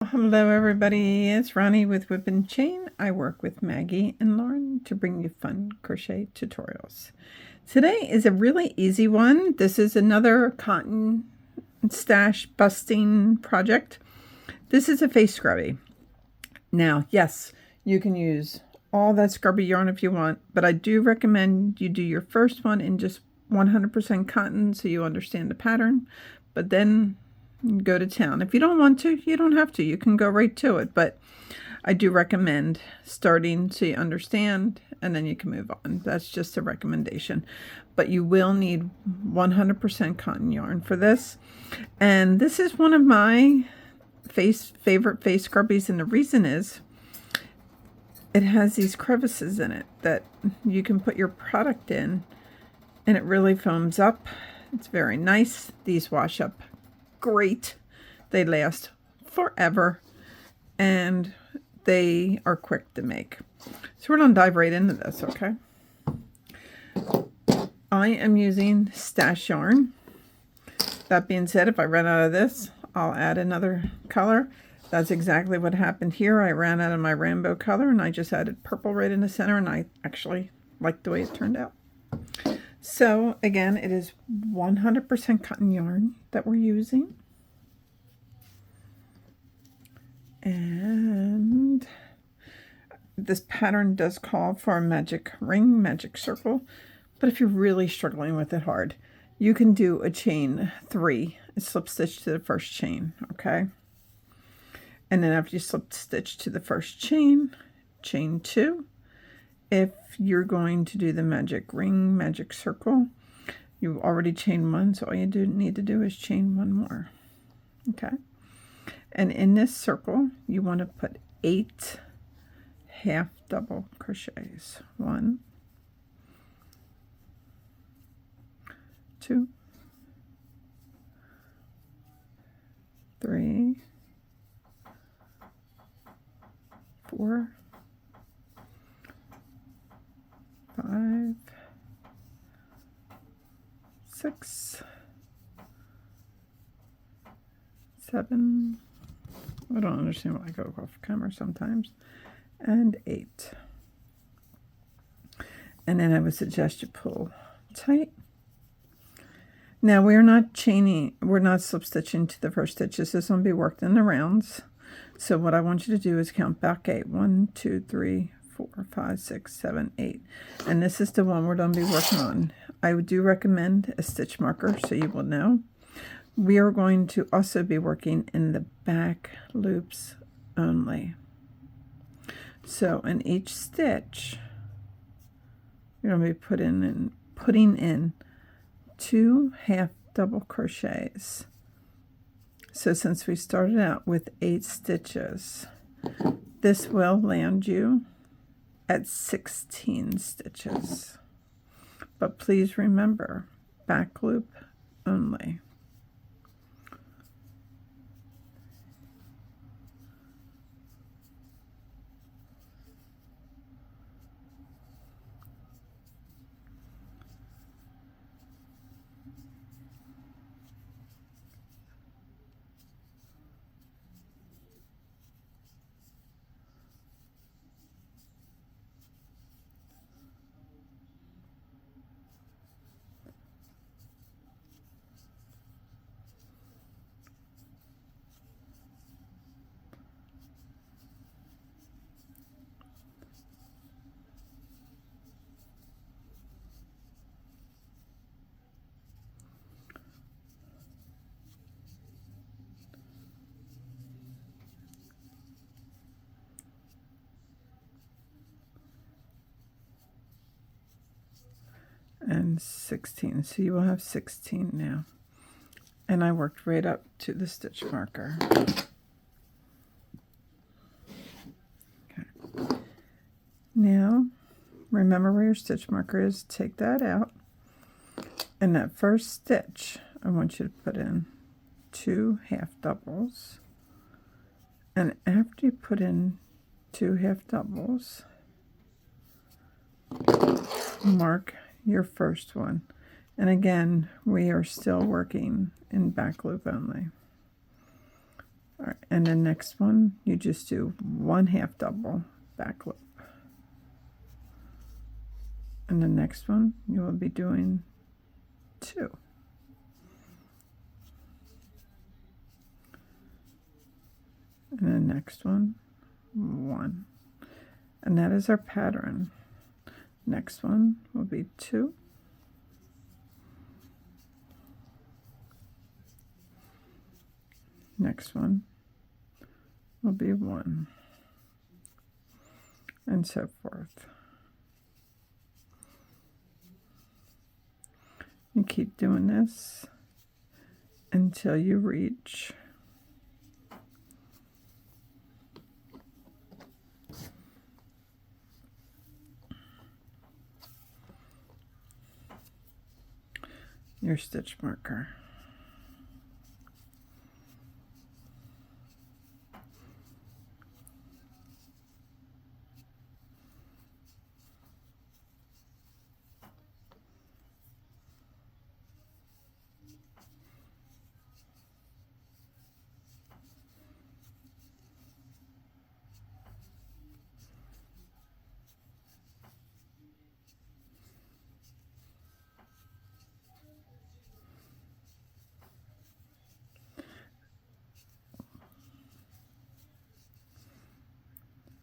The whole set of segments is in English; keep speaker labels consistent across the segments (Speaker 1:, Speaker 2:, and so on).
Speaker 1: Hello everybody, it's Ronnie with Whip and Chain. I work with Maggie and Lauren to bring you fun crochet tutorials. Today is a really easy one. This is another cotton stash busting project. This is a face scrubby. Now, yes, you can use all that scrubby yarn if you want, but I do recommend you do your first one in just 100% cotton so you understand the pattern, but then go to town. If you don't want to, you don't have to. You can go right to it, but I do recommend starting so you understand, and then you can move on. That's just a recommendation. But you will need 100% cotton yarn for this. And this is one of my favorite face scrubbies, and the reason is it has these crevices in it that you can put your product in, and it really foams up. It's very nice. These wash up great. They last forever, and they are quick to make. So we're going to dive right into this, okay? I am using stash yarn. That being said, if I run out of this, I'll add another color. That's exactly what happened here. I ran out of my rainbow color, and I just added purple right in the center, and I actually like the way it turned out. So again, it is 100% cotton yarn that we're using. And this pattern does call for a magic ring, magic circle. But if you're really struggling with it hard, you can do a chain 3 and slip stitch to the first chain, okay? And then after you slip stitch to the first chain, chain 2. If you're going to do the magic ring, magic circle, you've already chained 1, so all you need to do is chain 1 more. Okay? And in this circle, you want to put 8 half double crochets. 1, 2, 3, 4, 5, 6, 7. I don't understand why I go off camera sometimes. And 8. And then I would suggest you pull tight. Now we're not slip stitching to the first stitch. This is going to be worked in the rounds. So what I want you to do is count back 8. 1, 2, 3, 4, 5, 6, 7, 8. And this is the one we're going to be working on. I do recommend a stitch marker so you will know. We are going to also be working in the back loops only. So in each stitch, you're going to be putting in 2 half double crochets. So since we started out with 8 stitches, this will land you at 16 stitches. But please remember, back loop only. And 16, so you will have 16 now. And I worked right up to the stitch marker. Okay. Now, remember where your stitch marker is. Take that out. And that first stitch, I want you to put in 2 half doubles. And after you put in 2 half doubles, mark your first one. And again, we are still working in back loop only. All right, And the next one, you just do 1/2 double back loop. And the next one, you will be doing 2. And the next one, 1. And that is our pattern. Next one will be 2. Next one will be 1. And so forth. You keep doing this until you reach your stitch marker.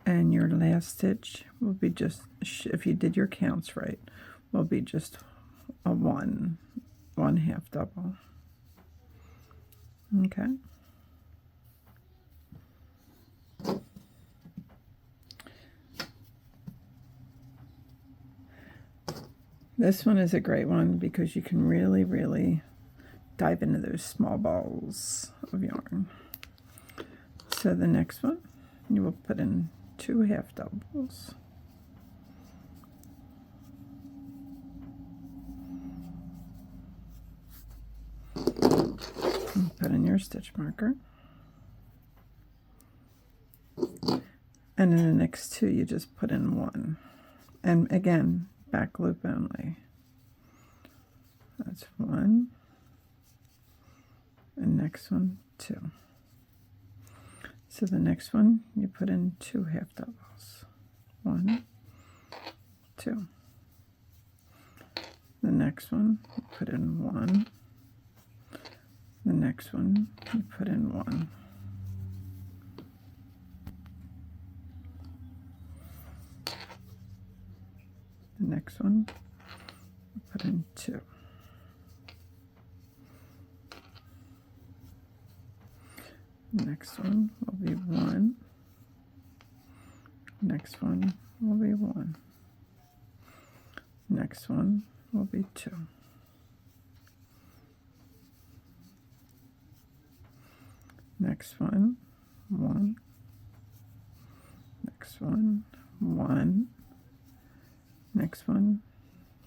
Speaker 1: And your last stitch will be just, if you did your counts right, will be just a 1/2 double. Okay. This one is a great one because you can really, really dive into those small balls of yarn. So the next one, you will put in 2 half doubles. And put in your stitch marker. And in the next 2, you just put in 1. And again, back loop only. That's 1. And next one, 2. So the next one, you put in 2 half doubles. 1, 2. The next one, you put in 1. The next one, you put in 1. The next one, you put in 2. Next one will be 1. Next one will be 1. Next one will be 2. Next one, 1. Next one, 1. Next one,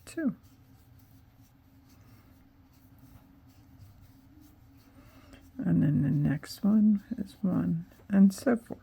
Speaker 1: 2. And then the next one is 1, and so forth.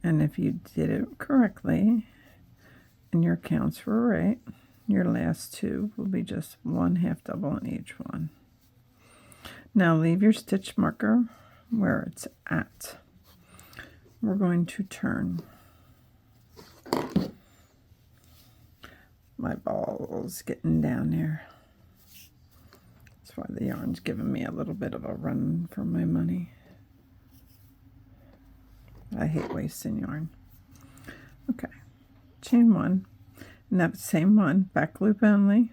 Speaker 1: And if you did it correctly and your counts were right, your last 2 will be just 1 half double in each one. Now leave your stitch marker where it's at. We're going to turn. My ball's getting down there. That's why the yarn's giving me a little bit of a run for my money. I hate wasting yarn. Okay, chain 1, and that same one, back loop only,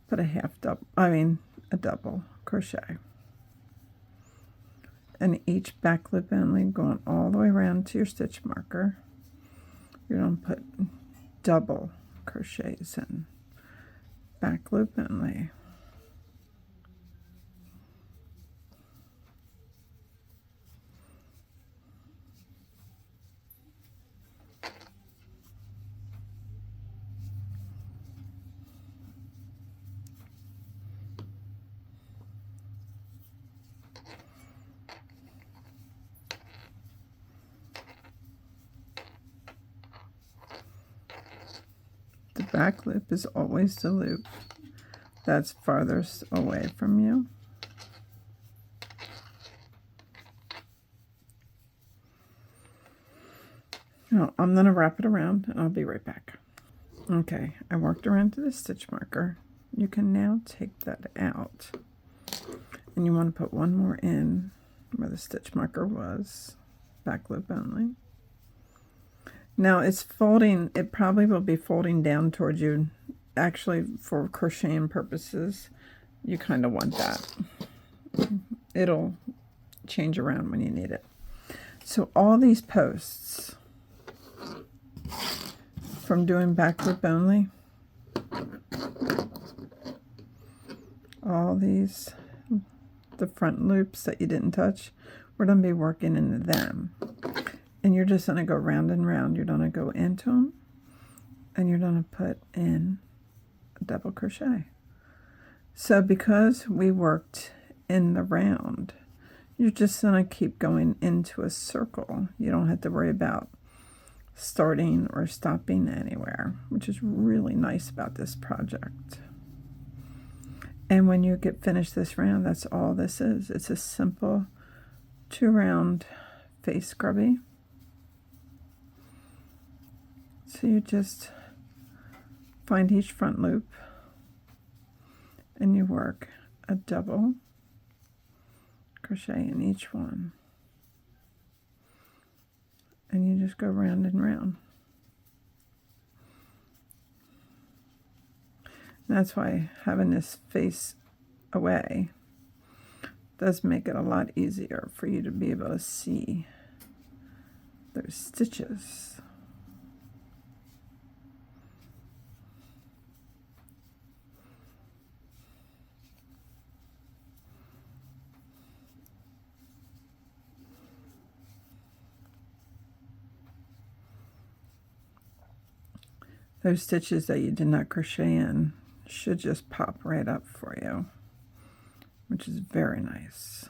Speaker 1: put a double crochet. And each back loop only going all the way around to your stitch marker, you're going to put double crochets in. Back loop only. back loop is always the loop that's farthest away from you. Now, I'm going to wrap it around and I'll be right back. Okay, I worked around to the stitch marker. You can now take that out. And you want to put one more in where the stitch marker was. Back loop only. Now it's folding, it probably will be folding down towards you. Actually, for crocheting purposes, you kind of want that. It'll change around when you need it. So all these posts, from doing back loop only, all these, the front loops that you didn't touch, we're going to be working into them. And you're just going to go round and round. You're going to go into them, and you're going to put in a double crochet. So because we worked in the round, you're just going to keep going into a circle. You don't have to worry about starting or stopping anywhere, which is really nice about this project. And when you get finished this round, that's all this is. It's a simple 2-round face scrubby. So you just find each front loop and you work a double crochet in each one. And you just go round and round. And that's why having this face away does make it a lot easier for you to be able to see those stitches. Those stitches that you did not crochet in should just pop right up for you, which is very nice.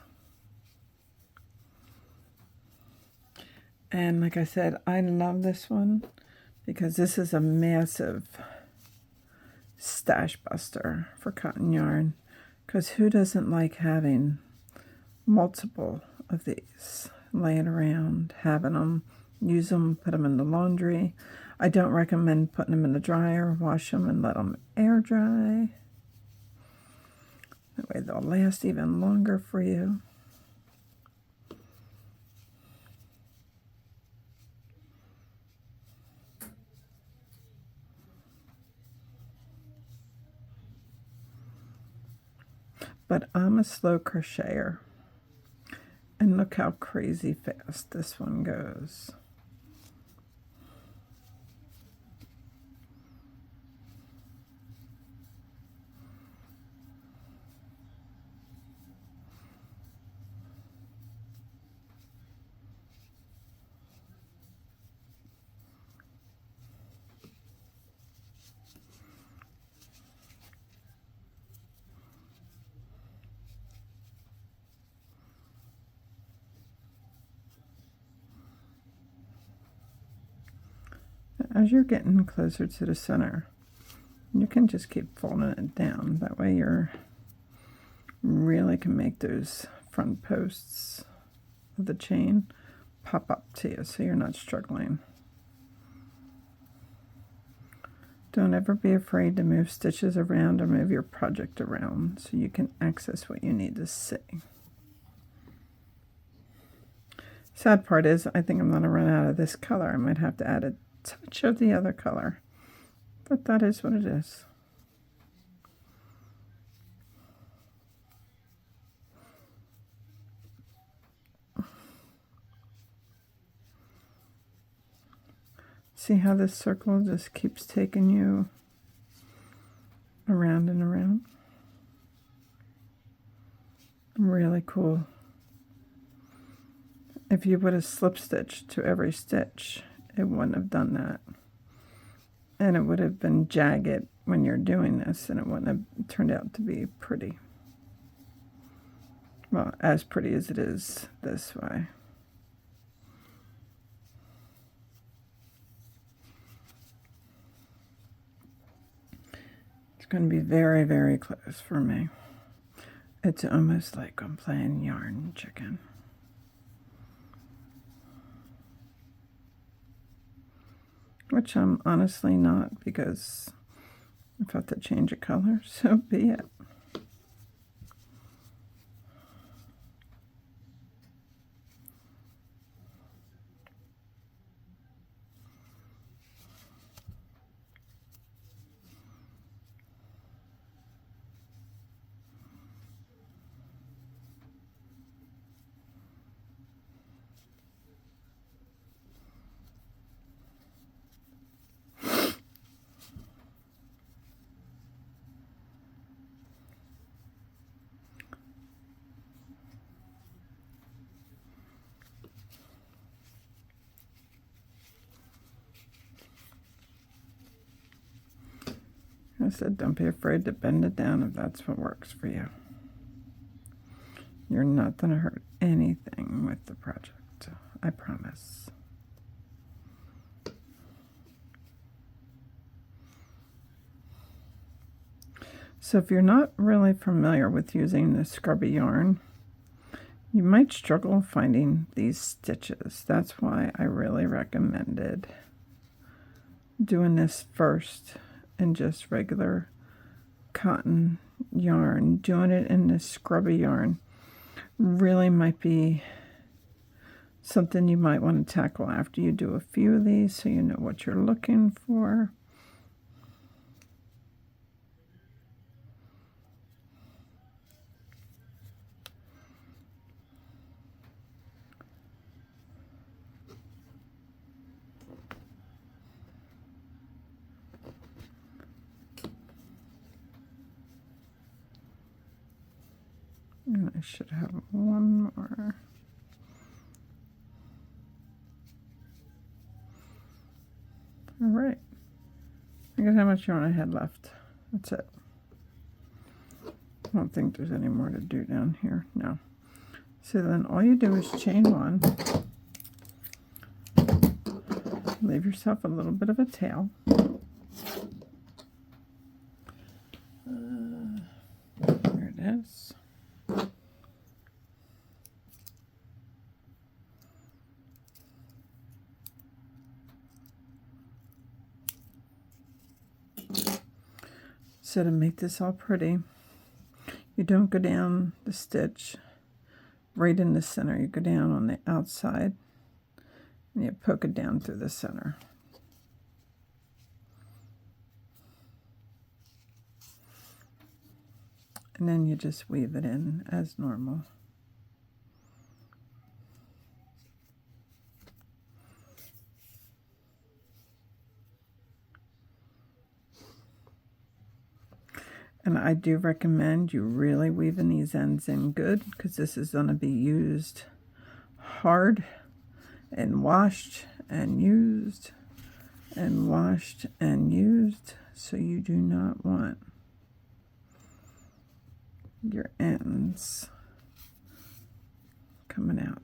Speaker 1: And like I said, I love this one because this is a massive stash buster for cotton yarn, because who doesn't like having multiple of these laying around, having them, use them, put them in the laundry. I don't recommend putting them in the dryer. Wash them and let them air dry. That way they'll last even longer for you. But I'm a slow crocheter. And look how crazy fast this one goes. As you're getting closer to the center, you can just keep folding it down. That way you really can make those front posts of the chain pop up to you so you're not struggling. Don't ever be afraid to move stitches around or move your project around so you can access what you need to see. Sad part is I think I'm going to run out of this color. I might have to add a touch of the other color, but that is what it is. See how this circle just keeps taking you around and around? Really cool. If you would have slip stitched to every stitch, it wouldn't have done that. And it would have been jagged when you're doing this, and it wouldn't have turned out to be pretty. Well, as pretty as it is this way. going to be very, very close for me. It's almost like I'm playing yarn chicken. Which I'm honestly not, because if I have to change a color, so be it. I said, don't be afraid to bend it down if that's what works for you. You're not going to hurt anything with the project, I promise. So if you're not really familiar with using the Scrubby yarn, you might struggle finding these stitches. That's why I really recommended doing this first in just regular cotton yarn. Doing it in this Scrubby yarn really might be something you might want to tackle after you do a few of these, so you know what you're looking for. And I should have one more. All right. I guess how much yarn I had left. That's it. I don't think there's any more to do down here. No. So then all you do is chain one. Leave yourself a little bit of a tail. There it is. So to make this all pretty, you don't go down the stitch right in the center. You go down on the outside and you poke it down through the center. And then you just weave it in as normal. And I do recommend you really weaving these ends in good, because this is going to be used hard and washed and used and washed and used. So you do not want your ends coming out.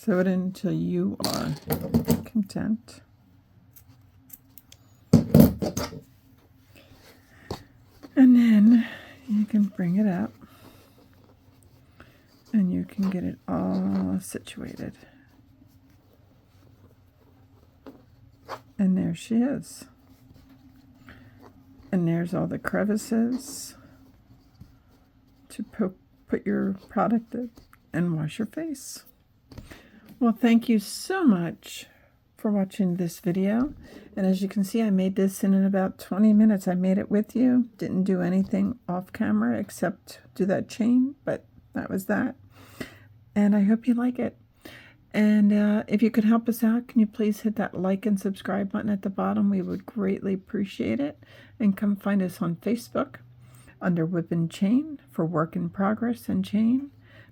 Speaker 1: Sew it until you are content. And then you can bring it up and you can get it all situated. And there she is. And there's all the crevices to put your product and wash your face. Well, thank you so much for watching this video. And as you can see, I made this in about 20 minutes. I made it with you. Didn't do anything off camera except do that chain, but that was that. And I hope you like it. And if you could help us out, can you please hit that like and subscribe button at the bottom? We would greatly appreciate it. And come find us on Facebook under Whip and Chain for Work in Progress and Chain.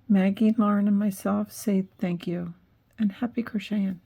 Speaker 1: Maggie, Lauren, and myself say thank you and happy crocheting.